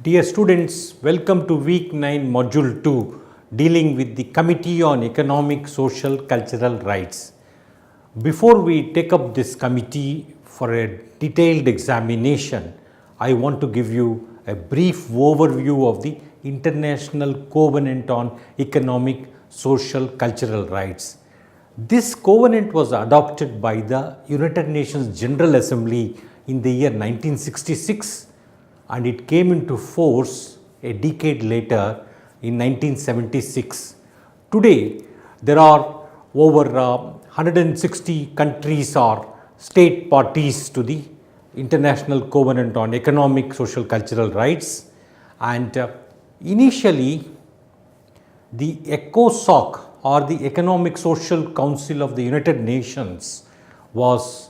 Dear students, welcome to week 9 module 2 dealing with the Committee on Economic, Social, Cultural Rights. Before we take up this committee for a detailed examination, I want to give you a brief overview of the International Covenant on Economic, Social, Cultural Rights. This covenant was adopted by the United Nations General Assembly in the year 1966, and it came into force a decade later in 1976. Today, there are over 160 countries or state parties to the International Covenant on Economic, Social, Cultural Rights, and initially the ECOSOC or the Economic Social Council of the United Nations was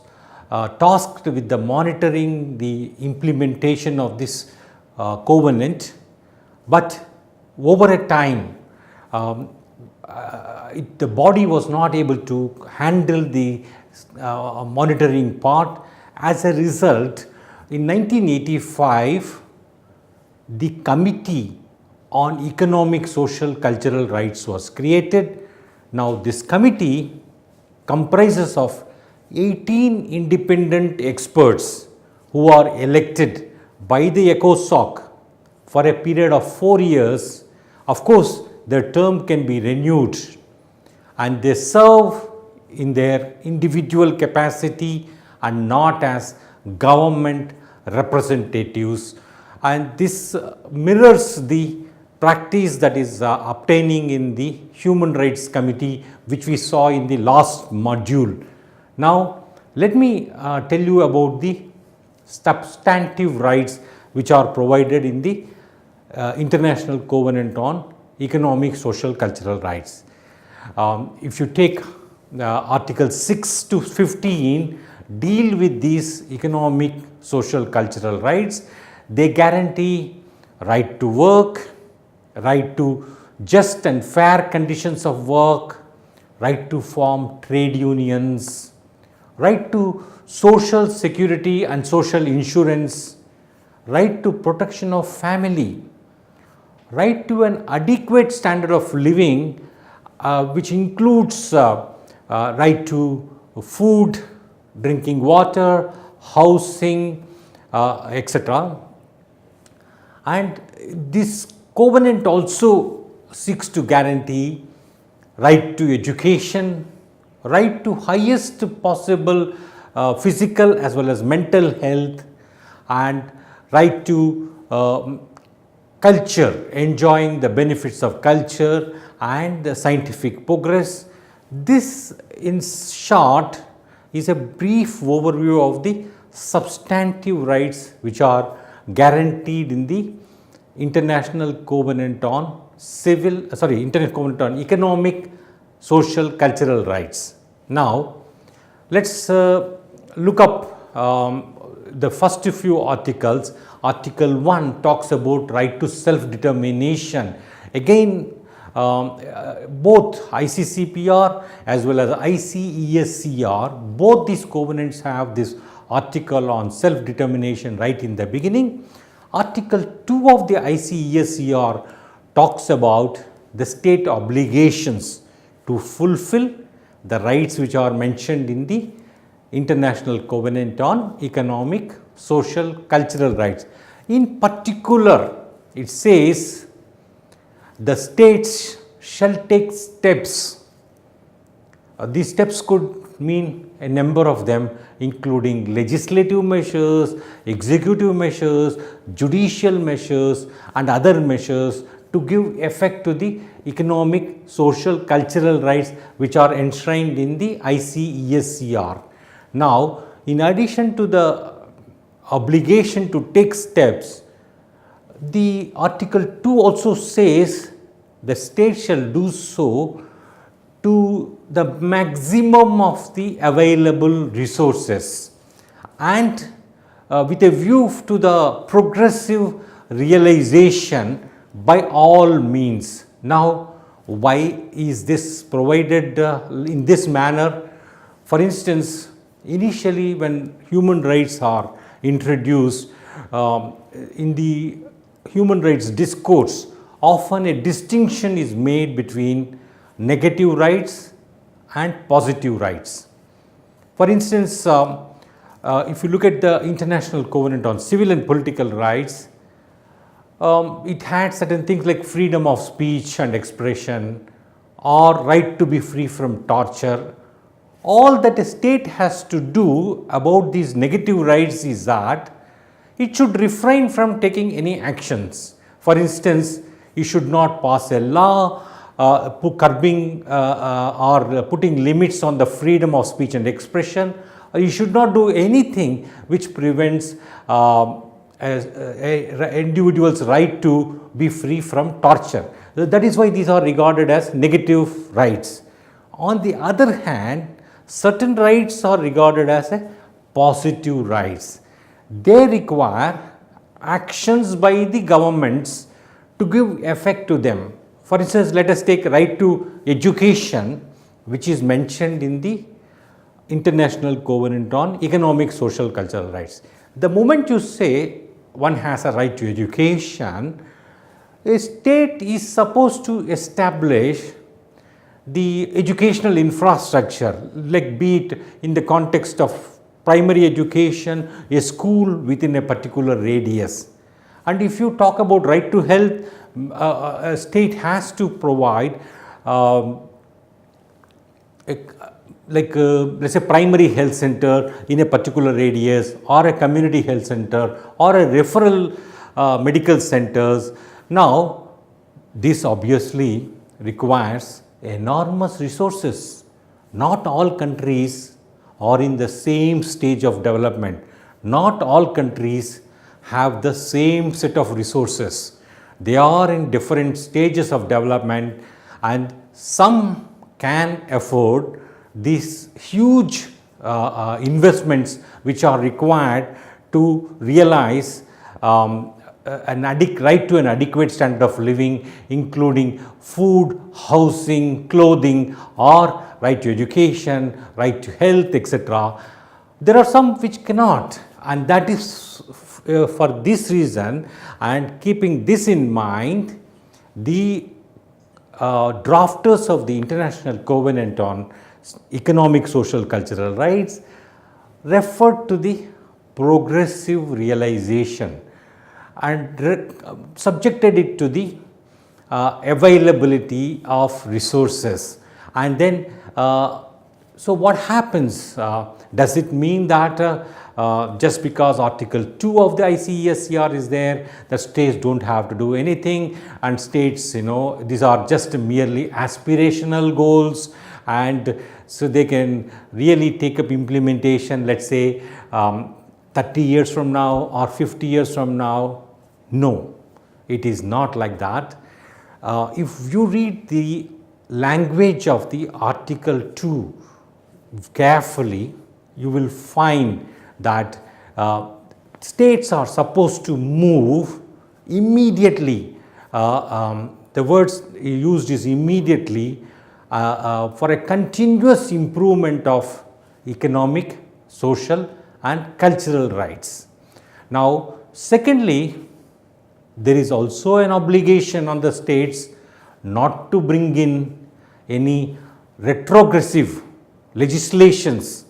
tasked with the monitoring the implementation of this covenant, but over a time the body was not able to handle the monitoring part. As a result, in 1985 the Committee on Economic, Social, Cultural Rights was created. Now this committee comprises of 18 independent experts who are elected by the ECOSOC for a period of 4 years. Of course, their term can be renewed, and they serve in their individual capacity and not as government representatives, and this mirrors the practice that is obtaining in the Human Rights Committee, which we saw in the last module. Now, let me tell you about the substantive rights which are provided in the International Covenant on Economic, Social, Cultural Rights. If you take Article 6 to 15 deal with these economic, social, cultural rights. They guarantee right to work, right to just and fair conditions of work, right to form trade unions, right to social security and social insurance, right to protection of family, right to an adequate standard of living, which includes right to food, drinking water, housing, etc. And this covenant also seeks to guarantee right to education, right to highest possible physical as well as mental health, and right to culture, enjoying the benefits of culture and the scientific progress. This, in short, is a brief overview of the substantive rights which are guaranteed in the International Covenant on International Covenant on Economic, Social, Cultural Rights. Now, let's look up the first few articles. Article 1 talks about right to self-determination. Again, both ICCPR as well as ICESCR, both these covenants have this article on self-determination right in the beginning. Article 2 of the ICESCR talks about the state obligations to fulfill the rights which are mentioned in the International Covenant on Economic, Social, Cultural Rights. In particular, it says the states shall take steps. These steps could mean a number of them, including legislative measures, executive measures, judicial measures, and other measures to give effect to the economic, social, cultural rights which are enshrined in the ICESCR. Now, in addition to the obligation to take steps, the Article 2 also says the state shall do so to the maximum of the available resources and with a view to the progressive realization by all means. Now, Why is this provided in this manner? For instance, initially when human rights are introduced, in the human rights discourse, often a distinction is made between negative rights and positive rights. For instance, if you look at the International Covenant on Civil and Political Rights, it had certain things like freedom of speech and expression or right to be free from torture. All that a state has to do about these negative rights is that it should refrain from taking any actions. For instance, it should not pass a law curbing or putting limits on the freedom of speech and expression. You should not do anything which prevents individual's right to be free from torture. That is why these are regarded as negative rights. On the other hand, certain rights are regarded as a positive rights. They require actions by the governments to give effect to them. For instance, let us take right to education, which is mentioned in the International Covenant on Economic, Social, Cultural Rights. The moment you say one has a right to education, a state is supposed to establish the educational infrastructure, like be it in the context of primary education, a school within a particular radius. And if you talk about right to health, a state has to provide let's say primary health center in a particular radius, or a community health center, or a referral medical centers. Now, this obviously requires enormous resources. Not all countries are in the same stage of development. Not all countries have the same set of resources. They are in different stages of development, and some can afford these huge investments which are required to realize right to an adequate standard of living, including food, housing, clothing, or right to education, right to health, etc. There are some which cannot, and that is for this reason, and keeping this in mind, the drafters of the International Covenant on Economic, Social, Cultural Rights referred to the progressive realization and subjected it to the availability of resources. And then, so what happens? Does it mean that just because Article 2 of the Y.S.R. is there, the states don't have to do anything, and states, these are just merely aspirational goals, and so they can really take up implementation, let's say 30 years from now or 50 years from now? No, it is not like that. If you read the language of the Article 2 carefully, you will find that states are supposed to move immediately. The words used is immediately, for a continuous improvement of economic, social, and cultural rights. Now, secondly, there is also an obligation on the states not to bring in any retrogressive legislations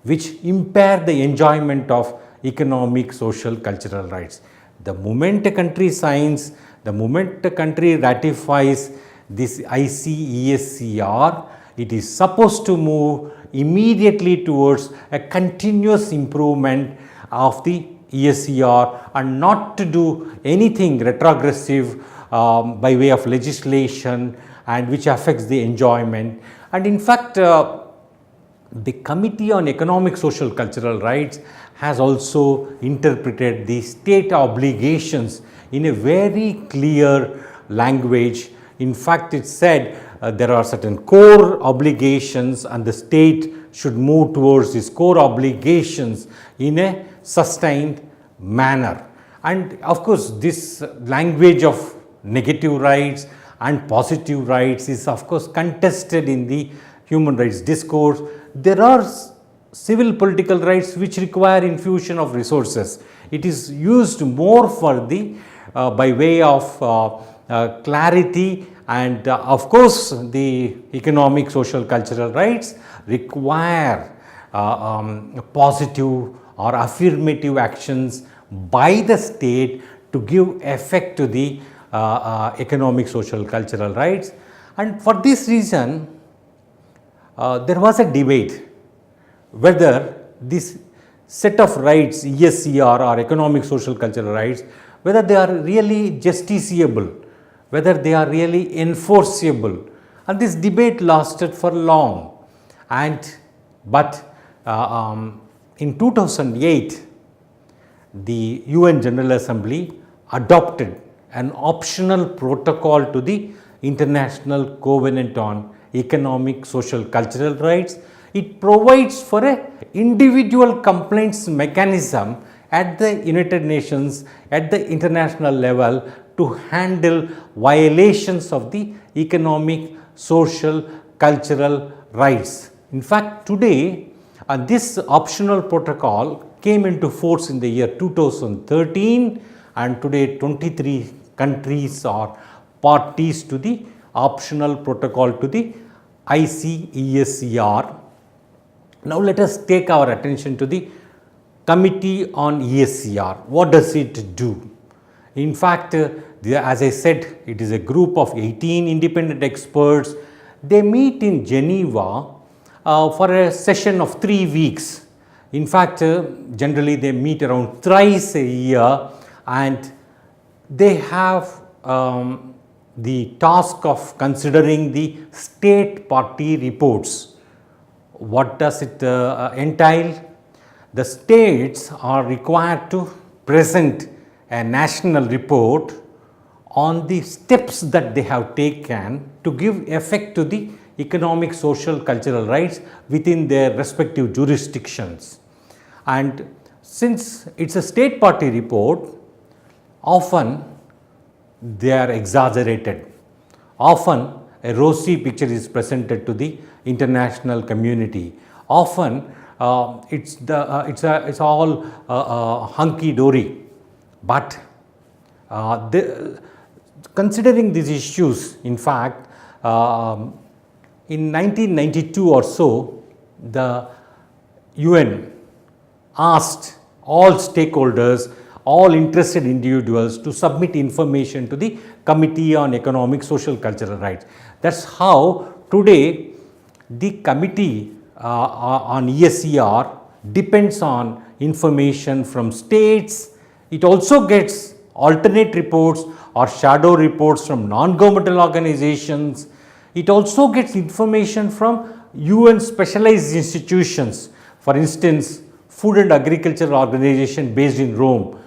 which impair the enjoyment of economic, social, cultural rights. The moment a country signs, the moment a country ratifies this Y.S.R., it is supposed to move immediately towards a continuous improvement of the Y.S.R. and not to do anything retrogressive by way of legislation and which affects the enjoyment. And in fact, the Committee on Economic, Social, Cultural Rights has also interpreted the state obligations in a very clear language. In fact, it said there are certain core obligations and the state should move towards these core obligations in a sustained manner. And of course, this language of negative rights and positive rights is of course contested in the human rights discourse. There are civil political rights which require infusion of resources. It is used more for the by way of clarity, and of course the economic, social, cultural rights require positive or affirmative actions by the state to give effect to the economic, social, cultural rights. And for this reason, there was a debate whether this set of rights, Y.S.R. or economic, social, cultural rights, whether they are really justiciable, whether they are really enforceable. And this debate lasted for long. But in 2008, the UN General Assembly adopted an optional protocol to the International Covenant on Economic, Social, Cultural Rights. It provides for a individual complaints mechanism at the United Nations, at the international level, to handle violations of the economic, social, cultural rights. In fact, today this optional protocol came into force in the year 2013, and today 23 countries are parties to the optional protocol to the ICESCR. Now let us take our attention to the Committee on ESCR. What does it do? In fact, as I said, it is a group of 18 independent experts. They meet in Geneva for a session of 3 weeks. In fact, generally they meet around thrice a year, and they have the task of considering the state party reports. What does it entail? The states are required to present a national report on the steps that they have taken to give effect to the economic, social, cultural rights within their respective jurisdictions. And since it is a state party report, often they are exaggerated. Often a rosy picture is presented to the international community. Often it's all hunky dory. But considering these issues, in fact, in 1992 or so, the UN asked all stakeholders, all interested individuals to submit information to the Committee on Economic, Social, Cultural Rights. That's how today the Committee on ESCR depends on information from states. It also gets alternate reports or shadow reports from non-governmental organizations. It also gets information from UN specialized institutions. For instance, Food and Agriculture Organization based in Rome,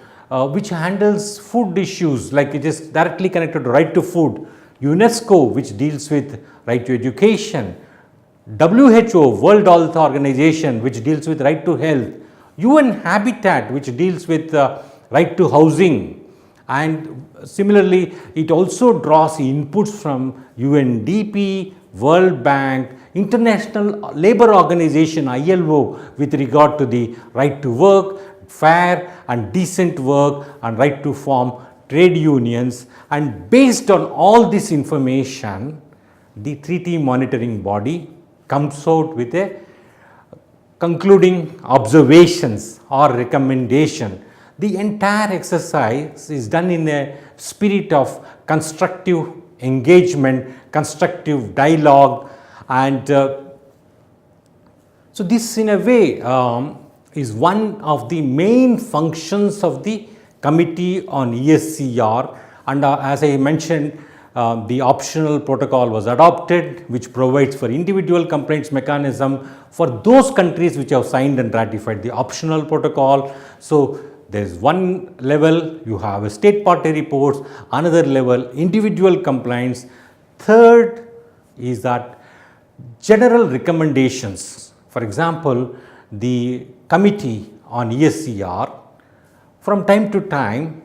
which handles food issues, like it is directly connected to right to food. UNESCO, which deals with right to education. WHO, World Health Organization, which deals with right to health. UN Habitat, which deals with right to housing. And similarly, it also draws inputs from UNDP, World Bank, International Labour Organization ILO with regard to the right to work, fair and decent work, and right to form trade unions. And based on all this information, the treaty monitoring body comes out with a concluding observations or recommendation. The entire exercise is done in a spirit of constructive engagement, constructive dialogue, and so this in a way is one of the main functions of the Committee on ESCR. And as I mentioned, the optional protocol was adopted, which provides for individual complaints mechanism for those countries which have signed and ratified the optional protocol. So there is one level, you have a state party reports, another level individual complaints. Third is that general recommendations. For example, the Committee on ESCR from time to time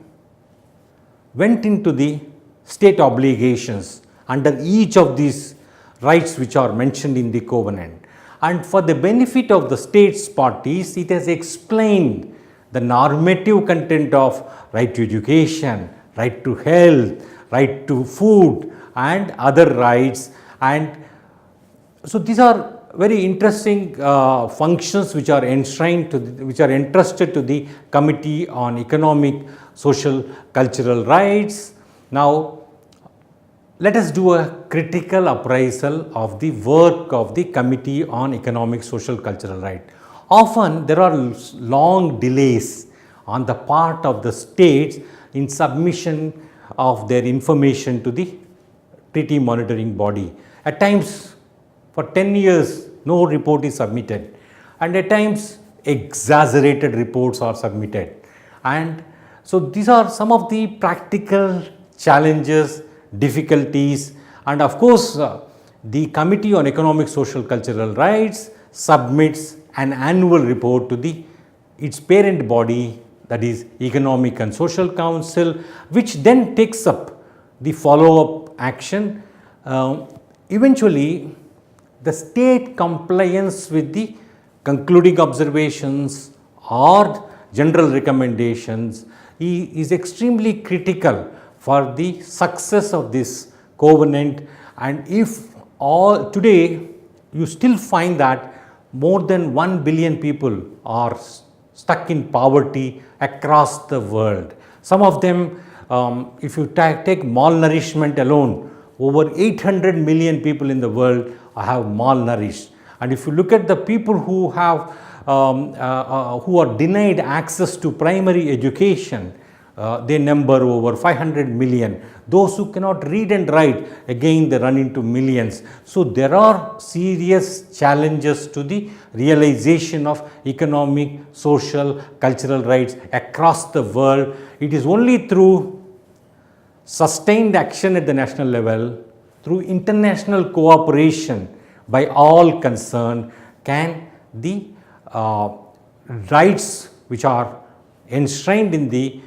went into the state obligations under each of these rights which are mentioned in the covenant. And for the benefit of the states parties, it has explained the normative content of right to education, right to health, right to food and other rights. And so these are very interesting functions which are enshrined to which are entrusted to the Committee on Economic, Social, Cultural Rights. Now, let us do a critical appraisal of the work of the Committee on Economic, Social, Cultural Rights. Often there are long delays on the part of the states in submission of their information to the treaty monitoring body. At times, for 10 years, no report is submitted, and at times exaggerated reports are submitted. And so these are some of the practical challenges, difficulties, and of course the Committee on Economic, Social, Cultural Rights submits an annual report to its parent body, that is Economic and Social Council, which then takes up the follow-up action. Eventually, the state compliance with the concluding observations or general recommendations is extremely critical for the success of this covenant. And if all today you still find that more than 1 billion people are stuck in poverty across the world. Some of them, if you take malnourishment alone, over 800 million people in the world have malnourished. And if you look at the people who have who are denied access to primary education, they number over 500 million. Those who cannot read and write, again they run into millions. So there are serious challenges to the realization of economic, social, cultural rights across the world. It is only through sustained action at the national level, through international cooperation by all concerned, can the rights which are enshrined in the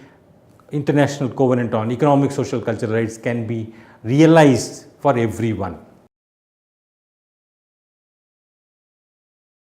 International Covenant on Economic, Social, Cultural Rights can be realized for everyone.